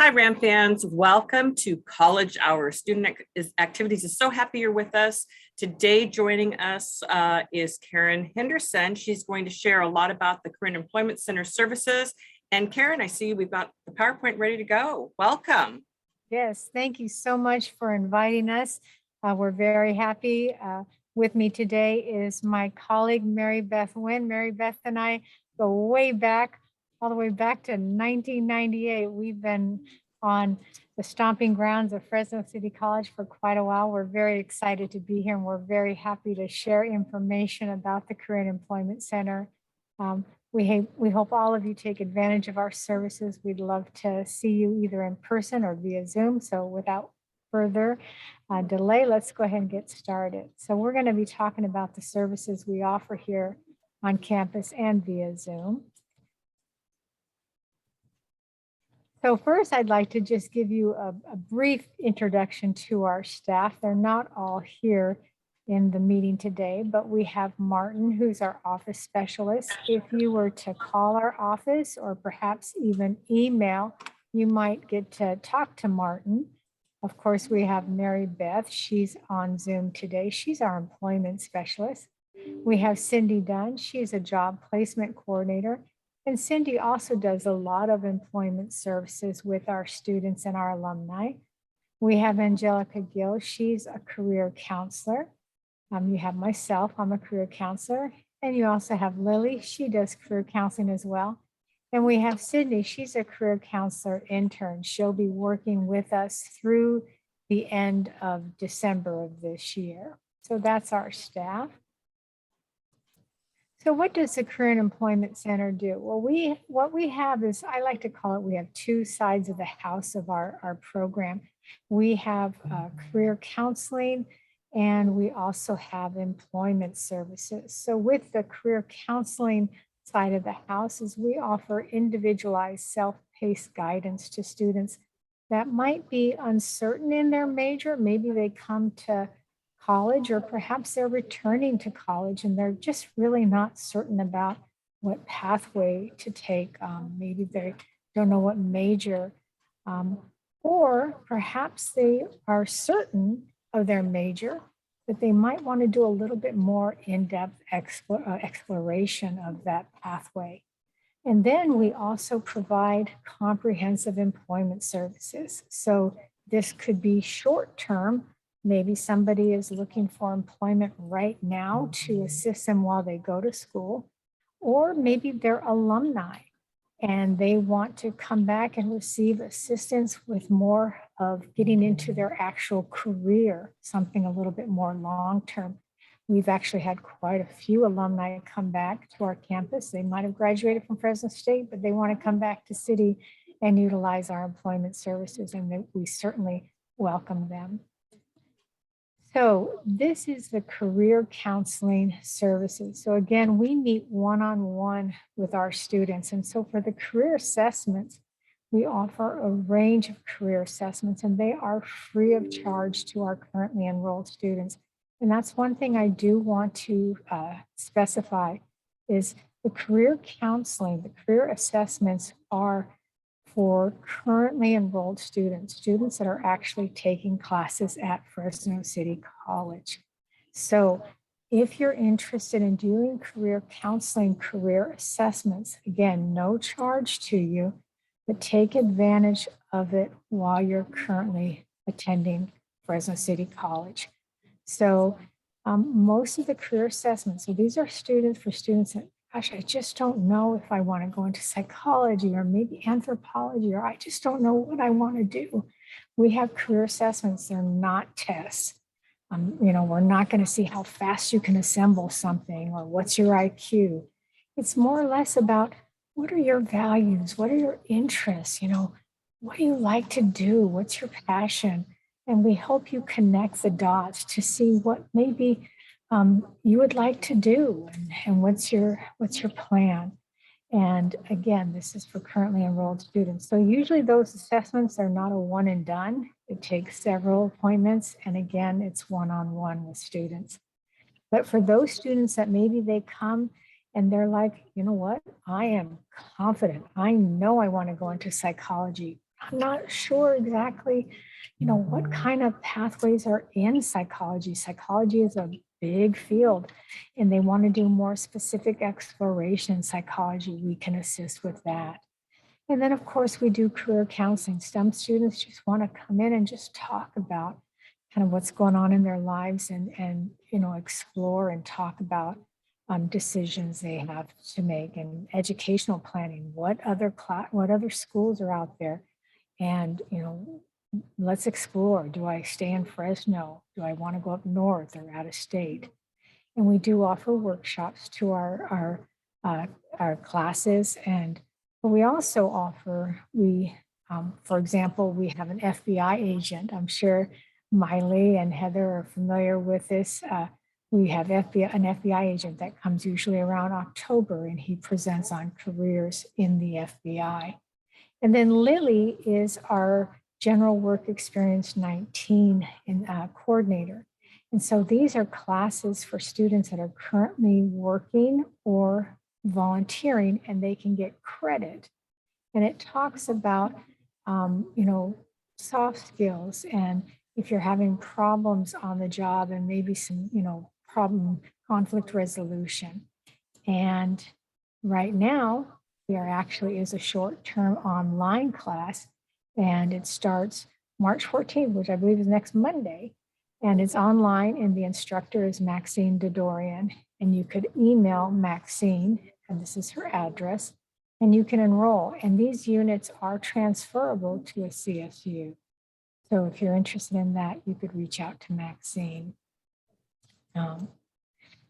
Hi, RAM fans. Welcome to College Hour Student Activities. I'm so happy you're with us. Today, joining us is Karen Henderson. She's going to share a lot about the Career and Employment Center services. And Karen, I see we've got the PowerPoint ready to go. Welcome. Yes, thank you so much for inviting us. We're very happy. With me today is my colleague, Mary Beth Wynn. Mary Beth and I go way back, all the way back to 1998. We've been on the stomping grounds of Fresno City College for quite a while. We're very excited to be here, and we're very happy to share information about the Career and Employment Center. We hope all of you take advantage of our services. We'd love to see you either in person or via Zoom. So without further delay, let's go ahead and get started. So we're going to be talking about the services we offer here on campus and via Zoom. So first, I'd like to just give you a brief introduction to our staff. They're not all here in the meeting today, but we have Martin, who's our office specialist. If you were to call our office or perhaps even email, you might get to talk to Martin. Of course, we have Mary Beth. She's on Zoom today. She's our employment specialist. We have Cindy Dunn. She's a job placement coordinator. And Cindy also does a lot of employment services with our students and our alumni. We have Angelica Gill. She's a career counselor. You have myself, I'm a career counselor. And you also have Lily. She does career counseling as well. And we have Sydney. She's a career counselor intern. She'll be working with us through the end of December of this year. So that's our staff. So what does the Career and Employment Center do? Well, what we have is, I like to call it, we have two sides of the house of our program. We have career counseling, and we also have employment services. So with the career counseling side of the house is we offer individualized self-paced guidance to students that might be uncertain in their major. Maybe they come to college, or perhaps they're returning to college and they're just really not certain about what pathway to take. Maybe they don't know what major, or perhaps they are certain of their major, but they might want to do a little bit more in-depth exploration of that pathway. And then we also provide comprehensive employment services. So this could be short-term. Maybe somebody is looking for employment right now to assist them while they go to school, or maybe they're alumni and they want to come back and receive assistance with more of getting into their actual career, something a little bit more long-term. We've actually had quite a few alumni come back to our campus. They might have graduated from Fresno State, but they want to come back to City and utilize our employment services, and we certainly welcome them. So this is the career counseling services. So again, we meet one-on-one with our students. And so for the career assessments, we offer a range of career assessments, and they are free of charge to our currently enrolled students. And that's one thing I do want to specify is the career counseling, the career assessments are for currently enrolled students that are actually taking classes at Fresno City College. So if you're interested in doing career counseling, career assessments, again, no charge to you, but take advantage of it while you're currently attending Fresno City College. So most of the career assessments, so these are for students that, gosh, I just don't know if I want to go into psychology or maybe anthropology, or I just don't know what I want to do. We have career assessments. They're not tests. We're not going to see how fast you can assemble something or what's your IQ. It's more or less about what are your values? What are your interests? What do you like to do? What's your passion? And we help you connect the dots to see what maybe you would like to do, and what's your plan. And again, this is for currently enrolled students. So usually those assessments are not a one and done. It takes several appointments, and again, it's one-on-one with students. But for those students that maybe they come and they're like, you know what, I am confident, I know I want to go into psychology, I'm not sure exactly, what kind of pathways are in psychology. Psychology is a big field and they want to do more specific exploration in psychology. We can assist with that. And then, of course, we do career counseling. Some students just want to come in and just talk about kind of what's going on in their lives and explore and talk about decisions they have to make and educational planning. What other schools are out there? And, let's explore. Do I stay in Fresno? Do I want to go up north or out of state? And we do offer workshops to our classes. And we also offer, for example, we have an FBI agent. I'm sure Miley and Heather are familiar with this. We have an FBI agent that comes usually around October, and he presents on careers in the FBI. And then Lily is our General Work Experience 19 coordinator. And so these are classes for students that are currently working or volunteering, and they can get credit. And it talks about, soft skills, and if you're having problems on the job and maybe some, conflict resolution. And right now, there actually is a short-term online class, and it starts March 14th, which I believe is next Monday. And it's online, and the instructor is Maxine Dodorian. And you could email Maxine, and this is her address, and you can enroll. And these units are transferable to a CSU. So if you're interested in that, you could reach out to Maxine. So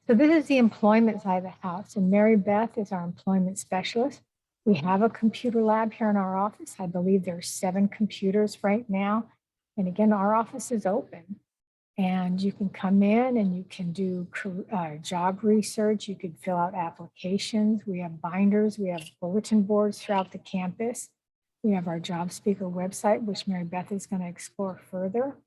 this is the employment side of the house, and Mary Beth is our employment specialist. We have a computer lab here in our office. I believe there's 7 computers right now. And again, our office is open. And you can come in and you can do job research. You could fill out applications. We have binders. We have bulletin boards throughout the campus. We have our job speaker website, which Mary Beth is going to explore further.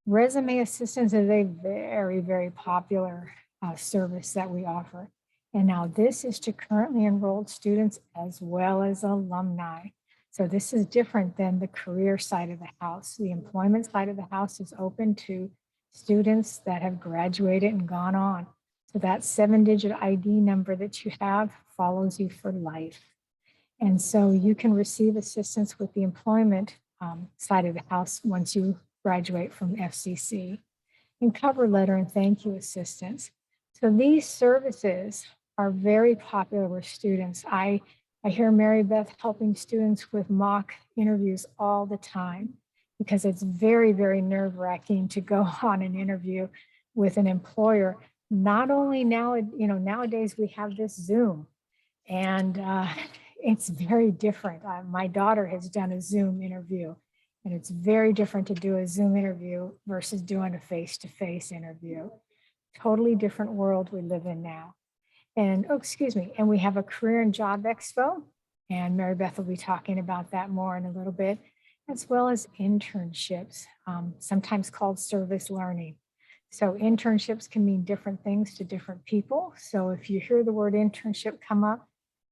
Resume assistance is a very, very popular service that we offer. And now this is to currently enrolled students as well as alumni. So this is different than the career side of the house. The employment side of the house is open to students that have graduated and gone on. So that 7-digit ID number that you have follows you for life. And so you can receive assistance with the employment side of the house once you graduate from FCC, and cover letter and thank you assistance. So these services are very popular with students. I hear Mary Beth helping students with mock interviews all the time, because it's very, very nerve-wracking to go on an interview with an employer. Not only now, nowadays we have this Zoom, and it's very different. My daughter has done a Zoom interview, and it's very different to do a Zoom interview versus doing a face-to-face interview. Totally different world we live in now. And, and we have a career and job expo, and Mary Beth will be talking about that more in a little bit, as well as internships, sometimes called service learning. So internships can mean different things to different people. So if you hear the word internship come up,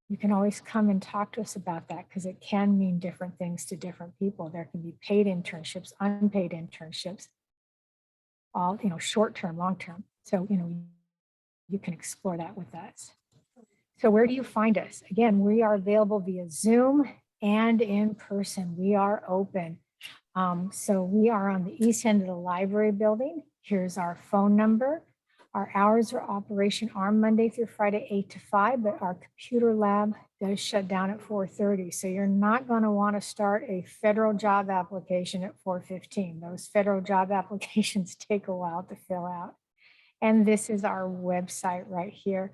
you can always come and talk to us about that, because it can mean different things to different people. There can be paid internships, unpaid internships, all, short-term, long-term. So, you can explore that with us. So where do you find us? Again, we are available via Zoom and in person. We are open. So we are on the east end of the library building. Here's our phone number. Our hours of operation are Monday through Friday, 8 to 5, but our computer lab does shut down at 4:30. So you're not going to want to start a federal job application at 4:15. Those federal job applications take a while to fill out. And this is our website right here,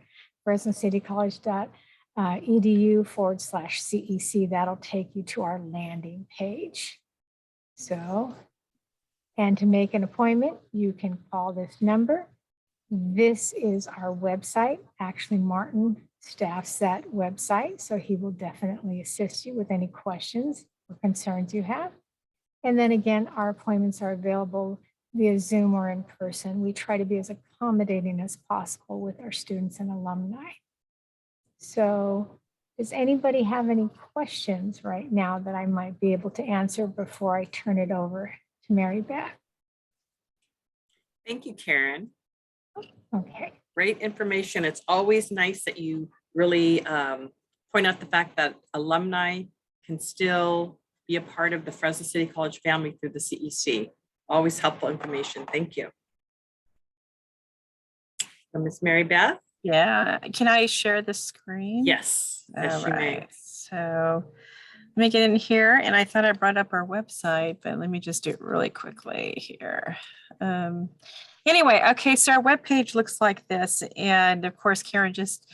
fresnocitycollege.edu/CEC. That'll take you to our landing page. So, and to make an appointment, you can call this number. This is our website. Actually, Martin staffs that website, so he will definitely assist you with any questions or concerns you have. And then again, our appointments are available via Zoom or in person. We try to be as accommodating as possible with our students and alumni. So Does anybody have any questions right now that I might be able to answer before I turn it over to Mary Beth? Thank you, Karen. Okay. Great information. It's always nice that you really point out the fact that alumni can still be a part of the Fresno City College family through the CEC. Always helpful information. Thank you. So, Miss Mary Beth? Yeah, can I share the screen? Yes, yes, All you may. right, so let me get in here, and I thought I brought up our website, but let me just do it really quickly here. Anyway, okay, so our webpage looks like this, and of course, Karen just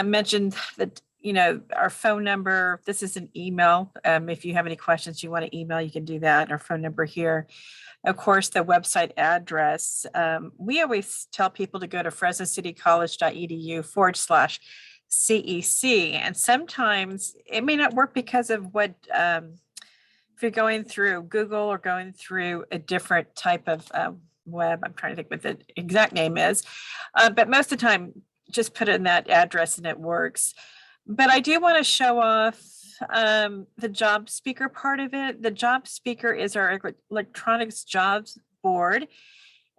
mentioned that, you know, our phone number. This is an email. If you have any questions you want to email, you can do that. Our phone number here. Of course, the website address. We always tell people to go to fresnocitycollege.edu/CEC. And sometimes it may not work because of what, if you're going through Google or going through a different type of web, I'm trying to think what the exact name is. But most of the time, just put in that address and it works. But I do want to show off the job speaker part of it. The job speaker is our electronics jobs board.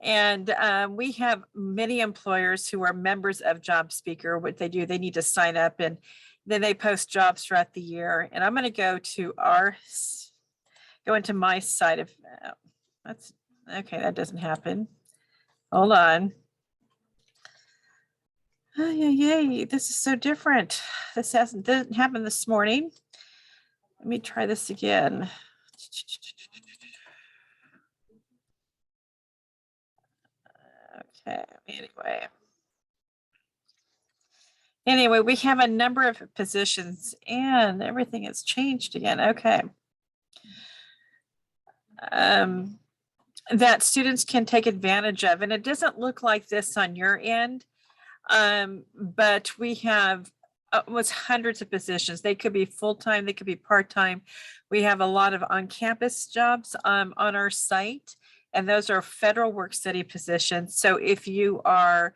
And we have many employers who are members of Job Speaker. What they do, they need to sign up, and then they post jobs throughout the year. And I'm going to go into my side of, that's okay. That doesn't happen. Hold on. Oh, yay, this is so different. This didn't happen this morning. Let me try this again. Okay, anyway, we have a number of positions and everything has changed again. Okay. That students can take advantage of, and it doesn't look like this on your end, but we have almost hundreds of positions. They could be full-time, they could be part-time. We have a lot of on-campus jobs on our site, and those are federal work study positions. So if you are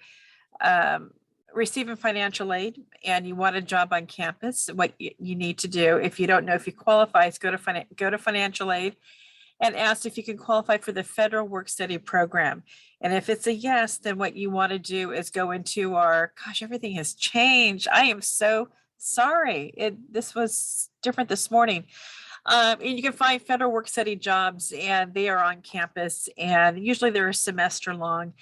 receiving financial aid and you want a job on campus, what you need to do, if you don't know if you qualify, is go to financial aid and ask if you can qualify for the federal work study program. And if it's a yes, then what you want to do is go into our, gosh, everything has changed. I am so sorry. This was different this morning. And you can find federal work study jobs, and they are on campus, and usually they're a semester long,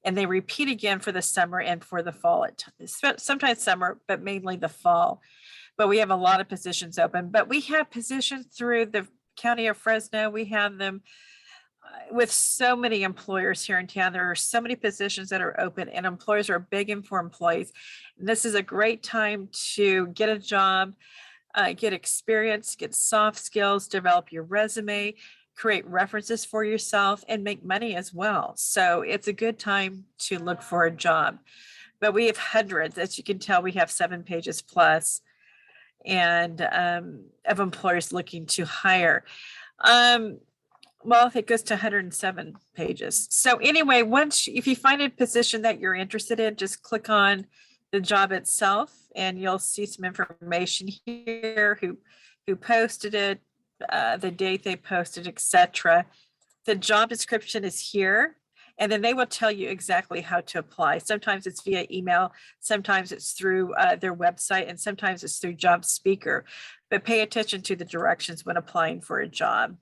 and they repeat again for the summer and for the fall. Sometimes summer, but mainly the fall. But we have a lot of positions open, but we have positions through the County of Fresno. We have them with so many employers here in town. There are so many positions that are open, and employers are begging for employees. And this is a great time to get a job, get experience, get soft skills, develop your resume, create references for yourself, and make money as well. So it's a good time to look for a job. But we have hundreds. As you can tell, we have 7 pages plus, and of employers looking to hire. Well, it goes to 107 pages. So anyway, if you find a position that you're interested in, just click on the job itself, and you'll see some information here, who posted it, the date they posted, etc. The job description is here, and then they will tell you exactly how to apply. Sometimes it's via email, sometimes it's through their website, and sometimes it's through Job Speaker. But pay attention to the directions when applying for a job.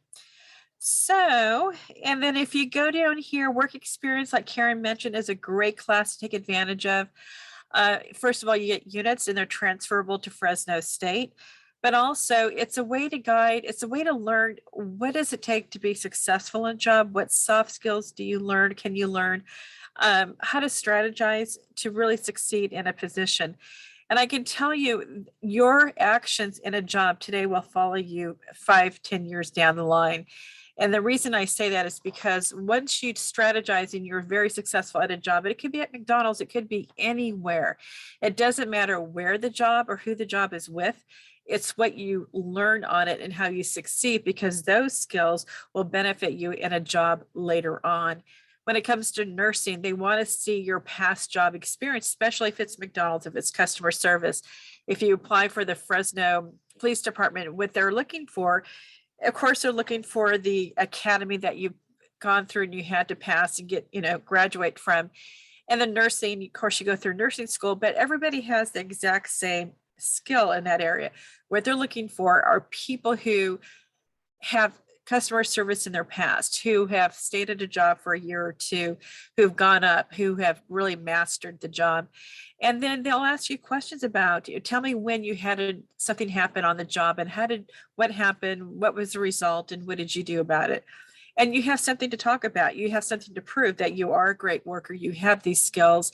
So, and then if you go down here, work experience, like Karen mentioned, is a great class to take advantage of. First of all, you get units, and they're transferable to Fresno State. But also it's a way to guide, it's a way to learn, what does it take to be successful in a job? What soft skills do you learn? Can you learn how to strategize to really succeed in a position? And I can tell you, your actions in a job today will follow you 5-10 years down the line. And the reason I say that is because once you strategize and you're very successful at a job, it could be at McDonald's, it could be anywhere. It doesn't matter where the job or who the job is with. It's what you learn on it and how you succeed, because those skills will benefit you in a job later on. When it comes to nursing, they want to see your past job experience, especially if it's McDonald's, if it's customer service. if you apply for the Fresno Police Department, what they're looking for, of course, they're looking for the academy that you've gone through and you had to pass and get, graduate from. And then nursing, of course, you go through nursing school, but everybody has the exact same skill in that area. What they're looking for are people who have customer service in their past, who have stayed at a job for a year or two, who've gone up, who have really mastered the job. And then they'll ask you questions about, tell me when you had something happen on the job and what happened, what was the result, and what did you do about it? And you have something to talk about. You have something to prove that you are a great worker. You have these skills.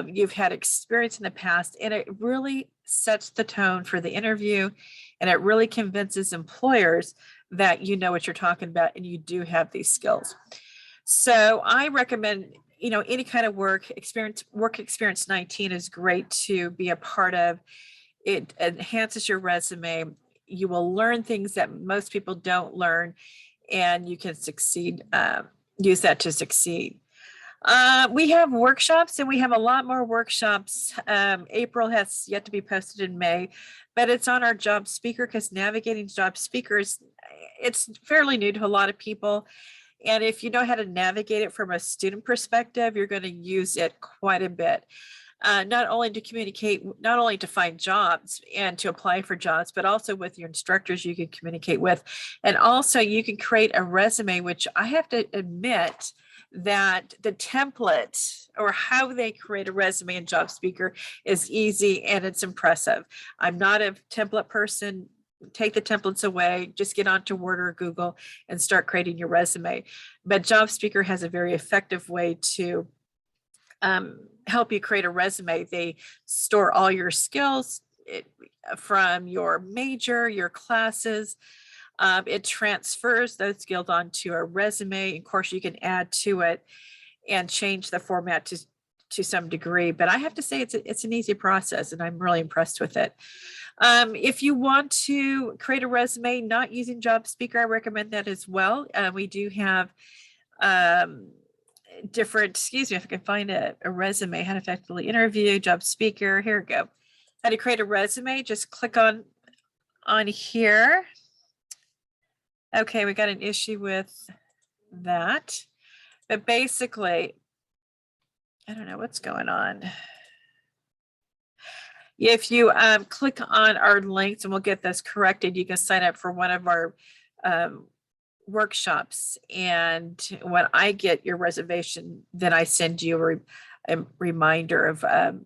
You've had experience in the past, and it really sets the tone for the interview. And it really convinces employers that you know what you're talking about and you do have these skills. So I recommend, any kind of work experience 19 is great to be a part of. It enhances your resume. You will learn things that most people don't learn, and you can succeed, use that to succeed. We have workshops, and we have a lot more workshops. April has yet to be posted in May, but it's on our job speaker, because navigating job speakers, it's fairly new to a lot of people. And if you know how to navigate it from a student perspective, you're going to use it quite a bit. Not only to communicate, not only to find jobs and to apply for jobs, but also with your instructors you can communicate with. And also you can create a resume, which I have to admit that the template or how they create a resume in Job Speaker is easy and it's impressive. I'm not a template person. Take the templates away, just get onto Word or Google and start creating your resume. But Job Speaker has a very effective way to help you create a resume. They store all your skills from your major, your classes. It transfers those skills onto a resume. Of course, you can add to it and change the format to some degree. But I have to say it's an easy process, and I'm really impressed with it. If you want to create a resume not using Job Speaker, I recommend that as well. We do have different, excuse me, if I can find a resume, how to effectively interview, Job Speaker. Here we go. How to create a resume, just click on here. Okay, we got an issue with that. But basically, I don't know what's going on. If you click on our links, and we'll get this corrected, you can sign up for one of our workshops. And when I get your reservation, then I send you a reminder of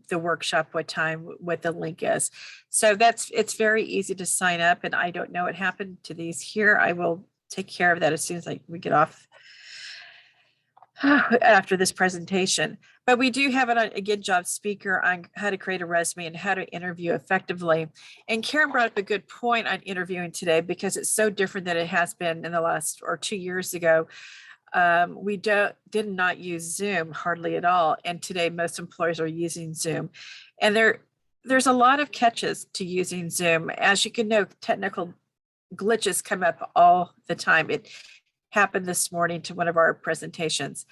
the workshop, what time, what the link is. So it's very easy to sign up, and I don't know what happened to these here. I will take care of that as soon as we get off after this presentation. But we do have it on, again, Job Speaker, on how to create a resume and how to interview effectively. And Karen brought up a good point on interviewing today, because it's so different than it has been in the last, or 2 years ago. We did not use Zoom hardly at all. And today most employers are using Zoom. And there's a lot of catches to using Zoom. As you can know, technical glitches come up all the time. It happened this morning to one of our presentations.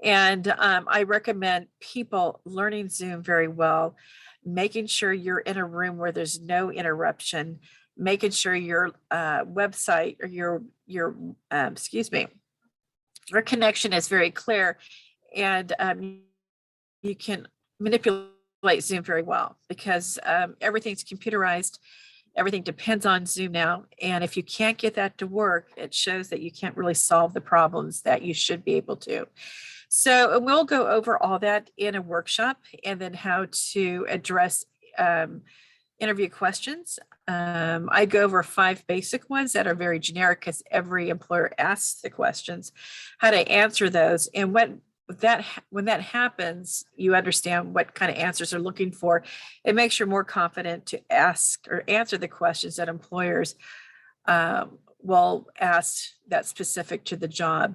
And I recommend people learning Zoom very well, making sure you're in a room where there's no interruption, making sure your website or your connection is very clear, and you can manipulate Zoom very well, because everything's computerized. Everything depends on Zoom now. And if you can't get that to work, it shows that you can't really solve the problems that you should be able to. So we'll go over all that in a workshop, and then how to address interview questions. I go over 5 basic ones that are very generic, because every employer asks the questions, how to answer those. And when that happens, you understand what kind of answers they're looking for. It makes you more confident to ask or answer the questions that employers will ask that specific to the job.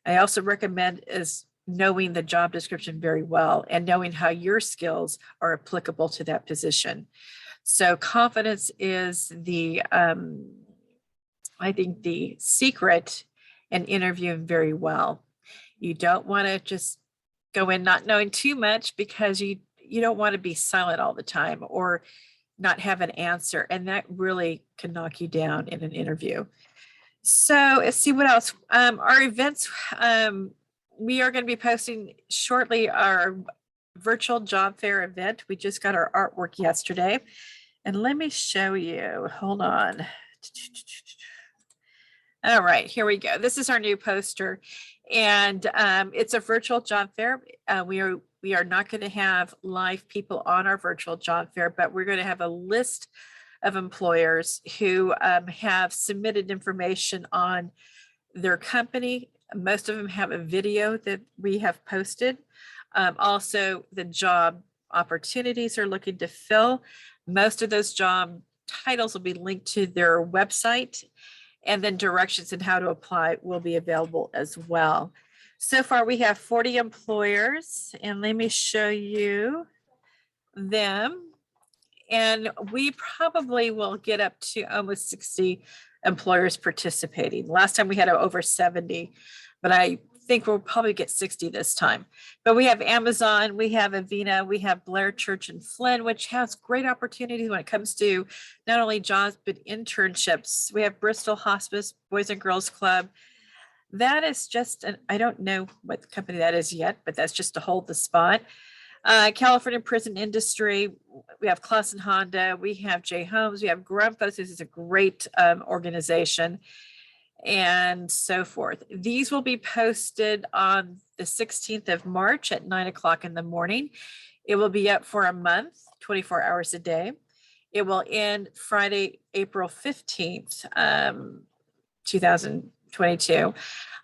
I also recommend is knowing the job description very well, and knowing how your skills are applicable to that position. So confidence is I think the secret in interviewing very well. You don't want to just go in not knowing too much, because you don't want to be silent all the time, or not have an answer. And that really can knock you down in an interview. So let's see what else. Our events, we are going to be posting shortly our virtual job fair event. We just got our artwork yesterday. And let me show you. Hold on. All right, here we go. This is our new poster. And it's a virtual job fair. We are not going to have live people on our virtual job fair, but we're going to have a list of employers who have submitted information on their company. Most of them have a video that we have posted. Also, the job opportunities are looking to fill. Most of those job titles will be linked to their website, and then directions on how to apply will be available as well. So far, we have 40 employers, and let me show you them. And we probably will get up to almost 60 employers participating. Last time we had over 70, but I think we'll probably get 60 this time. But we have Amazon, we have Avena, we have Blair Church and Flynn, which has great opportunities when it comes to not only jobs, but internships. We have Bristol Hospice, Boys and Girls Club. That is just, I don't know what company that is yet, but that's just to hold the spot. California Prison Industry, we have Clausen Honda, we have J Homes, we have Grumpus. This is a great organization, and so forth. These will be posted on the 16th of March at 9 o'clock in the morning. It will be up for a month, 24 hours a day. It will end Friday, April 15th, 2022.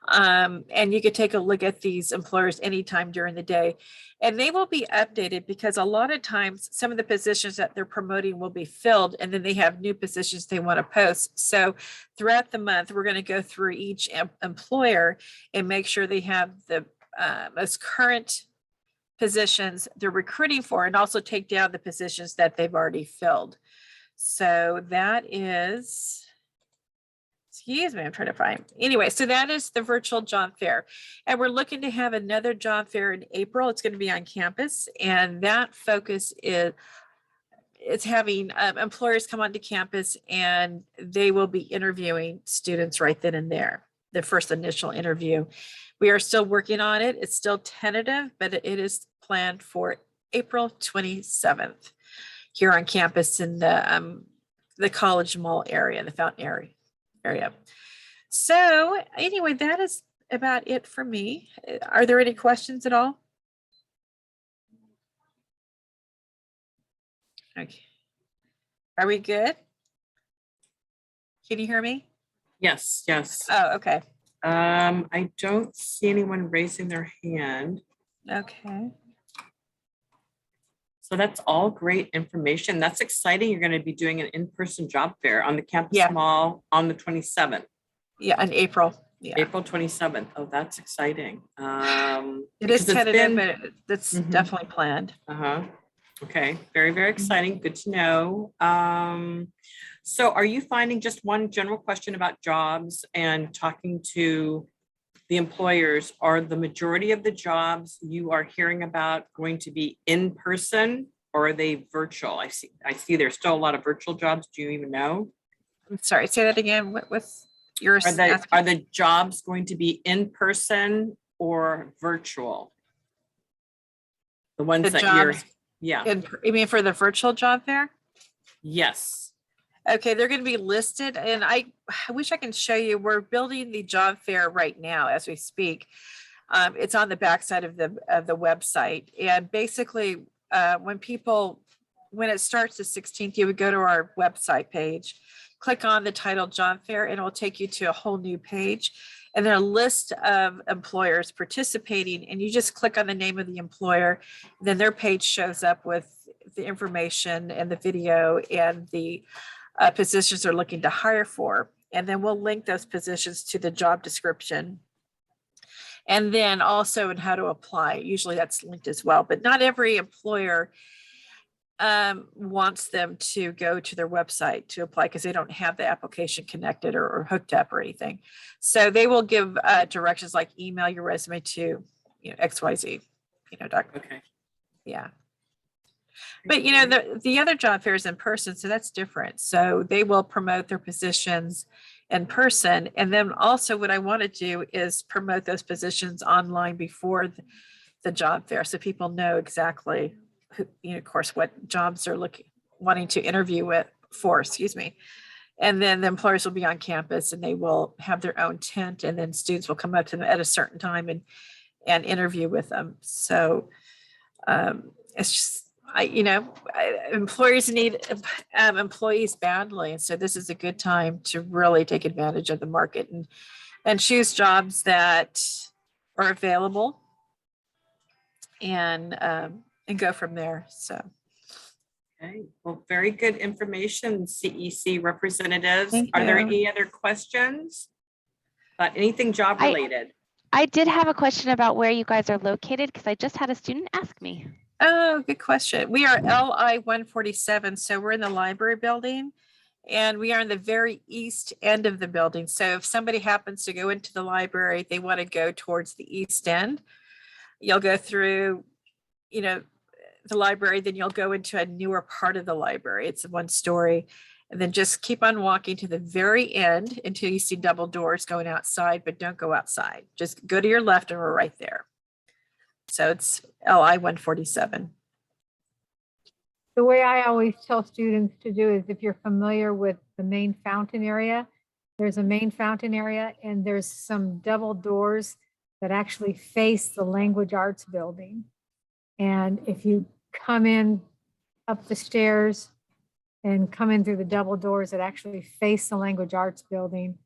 And you could take a look at these employers anytime during the day. And they will be updated because a lot of times some of the positions that they're promoting will be filled, and then they have new positions they want to post. So throughout the month, we're going to go through each employer and make sure they have the most current positions they're recruiting for, and also take down the positions that they've already filled. So that is, excuse me, I'm trying to find. Anyway, so that is the virtual job fair. And we're looking to have another job fair in April. It's going to be on campus. And that focus is it's having employers come onto campus, and they will be interviewing students right then and there, the first initial interview. We are still working on it. It's still tentative, but it is planned for April 27th here on campus in the College Mall area, the Fountain area. So anyway, that is about it for me. Are there any questions at all? Okay. Are we good? Can you hear me? Yes, yes. Oh, okay. I don't see anyone raising their hand. Okay. So that's all great information. That's exciting. You're going to be doing an in-person job fair on the campus Yeah. mall on the 27th. Yeah, in April. Yeah. April 27th. Oh, that's exciting. It is tentative, but that's Mhm. definitely planned. Okay, very, very exciting. Good to know. So are you finding, just one general question about jobs and talking to the employers, are the majority of the jobs you are hearing about going to be in person, or are they virtual? I see there's still a lot of virtual jobs. Do you even know? I'm sorry, say that again. What's yours? Are the jobs going to be in person or virtual? The ones The that jobs yeah. You mean for the virtual job fair? Yes. Okay, they're going to be listed, and I wish I can show you. We're building the job fair right now as we speak. It's on the backside of the website, and basically, when it starts the 16th, you would go to our website page, click on the title job fair, and it will take you to a whole new page. And there are a list of employers participating, and you just click on the name of the employer. Then their page shows up with the information and the video and the positions they're looking to hire for. And then we'll link those positions to the job description. And then also in how to apply. Usually that's linked as well, but not every employer wants them to go to their website to apply because they don't have the application connected or hooked up or anything. So they will give directions like email your resume to XYZ, Okay. Yeah. But you know, the other job fair is in person, so that's different. So they will promote their positions in person. And then also what I want to do is promote those positions online before the job fair. So people know exactly who, you know, of course, what jobs they're wanting to interview for, excuse me. And then the employers will be on campus and they will have their own tent, and then students will come up to them at a certain time and interview with them. So it's just, employers need employees badly. And so this is a good time to really take advantage of the market and choose jobs that are available and go from there. So. Okay, well, very good information, CEC representatives. Thank Are there you. any other questions about anything job related? I did have a question about where you guys are located because I just had a student ask me. Oh, good question. We are LI 147, so we're in the library building, and we are in the very east end of the building. So if somebody happens to go into the library, they want to go towards the east end, you'll go through, the library, then you'll go into a newer part of the library. It's 1 story, and then just keep on walking to the very end until you see double doors going outside, but don't go outside. Just go to your left and we're right there. So it's LI 147. The way I always tell students to do is, if you're familiar with the main fountain area, there's a main fountain area and there's some double doors that actually face the language arts building. And if you come in up the stairs and come in through the double doors that actually face the language arts building,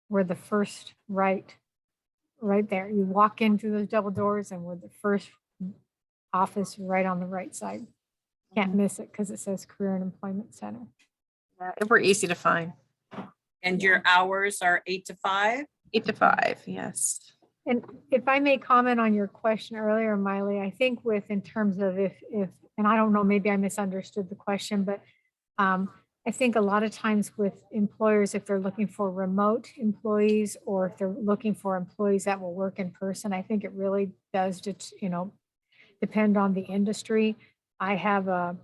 we're the first right there. You walk in through those double doors and we're the first office right on the right side. Can't miss it because it says Career and Employment Center. We're easy to find. And your hours are 8 to 5? 8 to 5, yes. And if I may comment on your question earlier, Miley, I think in terms of if, and I don't know, maybe I misunderstood the question, but I think a lot of times with employers, if they're looking for remote employees or if they're looking for employees that will work in person, I think it really does just, depend on the industry. I have a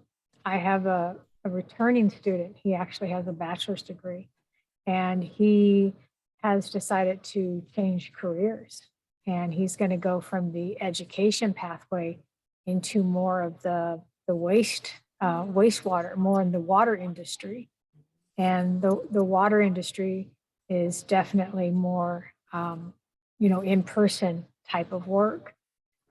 returning student. He actually has a bachelor's degree, and he has decided to change careers, and he's going to go from the education pathway into more of the wastewater, more in the water industry. And the water industry is definitely more, in-person type of work.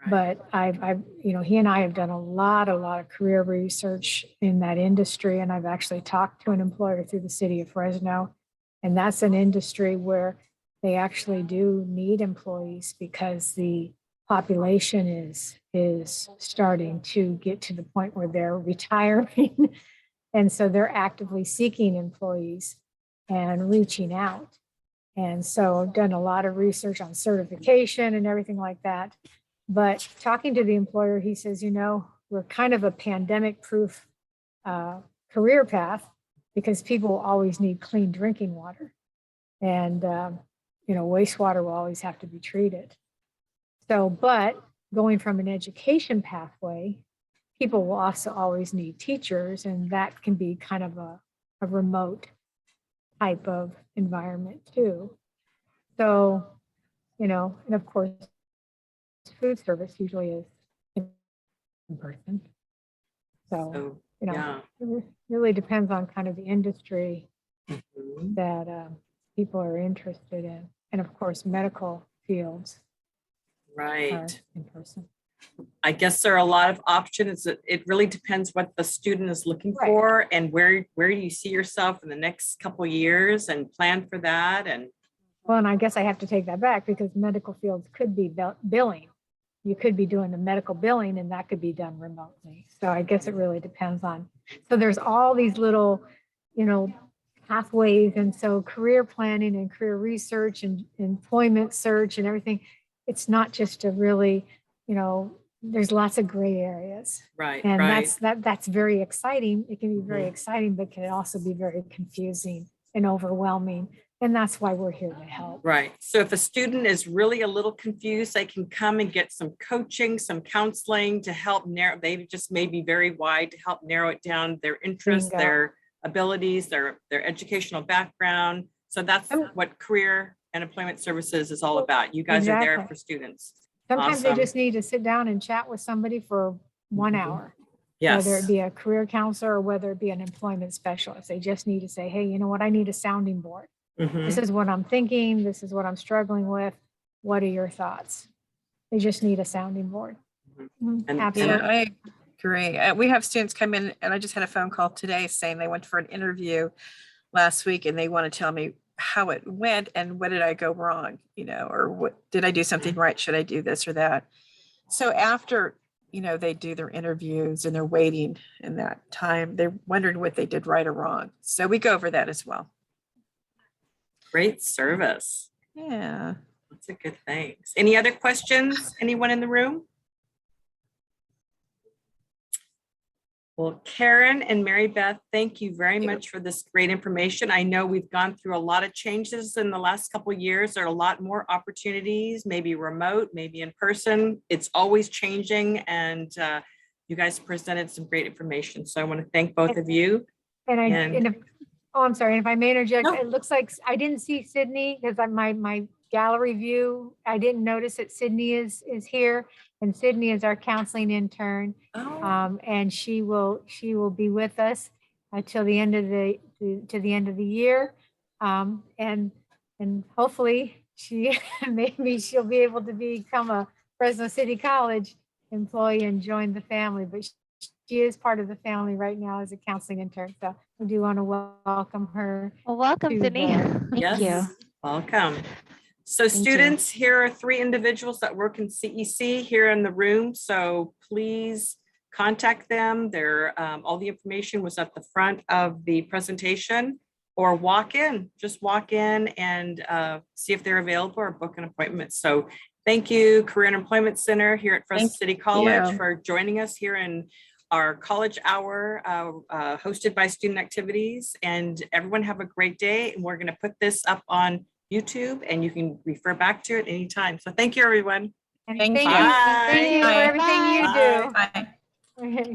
But I've he and I have done a lot of career research in that industry. And I've actually talked to an employer through the city of Fresno. And that's an industry where they actually do need employees because the population is starting to get to the point where they're retiring. And so they're actively seeking employees and reaching out. And so I've done a lot of research on certification and everything like that. But talking to the employer, he says, we're kind of a pandemic-proof career path because people will always need clean drinking water. And, wastewater will always have to be treated. So, but going from an education pathway, people will also always need teachers, and that can be kind of a remote type of environment too. So, and of course, food service usually is in person. So, yeah. it really depends on kind of the industry Mhm. that people are interested in. And of course, medical fields are Right. in person. I guess there are a lot of options. It really depends what the student is looking Right. for and where you see yourself in the next couple of years and plan for that. And Well, and I guess I have to take that back because medical fields could be billing. You could be doing the medical billing and that could be done remotely. So I guess it really depends on. So there's all these little, pathways. And so career planning and career research and employment search and everything, it's not just a really, there's lots of gray areas. right, And right. that's very exciting. It can be very exciting, but can also be very confusing and overwhelming And that's why we're here to help. Right. So if a student is really a little confused, they can come and get some coaching, some counseling to help narrow, they just may be very wide to help narrow it down, their interests, Bingo. their abilities, their educational background. So that's what Career and Employment Services is all about. You guys are there Exactly. for students. Sometimes Awesome. they just need to sit down and chat with somebody for 1 Mhm. hour. Yes. Whether it be a career counselor or whether it be an employment specialist. They just need to say, hey, you know what, I need a sounding board. Mhm. This is what I'm thinking. This is what I'm struggling with. What are your thoughts? They just need a sounding board. And- Yeah, Absolutely. I agree. We have students come in, and I just had a phone call today saying they went for an interview last week and they want to tell me how it went and what did I go wrong, or what did I do something right? Should I do this or that? So after, they do their interviews and they're waiting in that time, they're wondering what they did right or wrong. So we go over that as well. Great service. Yeah. That's a good thing. Any other questions? Anyone in the room? Well, Karen and Mary Beth, thank you very much for this great information. I know we've gone through a lot of changes in the last couple of years. There are a lot more opportunities, maybe remote, maybe in person. It's always changing, and you guys presented some great information. So I want to thank both of you. I'm sorry, and if I may interject, No. it looks like I didn't see Sydney because my gallery view, I didn't notice that Sydney is here, and Sydney is our counseling intern. Oh, And she will be with us until the end of the year. And hopefully maybe she'll be able to become a Fresno City College employee and join the family, but she is part of the family right now as a counseling intern. So I do want to welcome her. Well, welcome, to Sydney. the- Thank yes. you. Welcome. So you. students, here are 3 individuals that work in CEC here in the room. So please contact them. All the information was at the front of the presentation, or just walk in and see if they're available or book an appointment. So thank you, Career and Employment Center here at Fresno City College for joining us here in our college hour hosted by Student Activities. And everyone have a great day. And we're going to put this up on YouTube and you can refer back to it anytime. So thank you, everyone. And Thank thank you. you. Bye. Thank you for everything you Bye. do. Bye. Okay.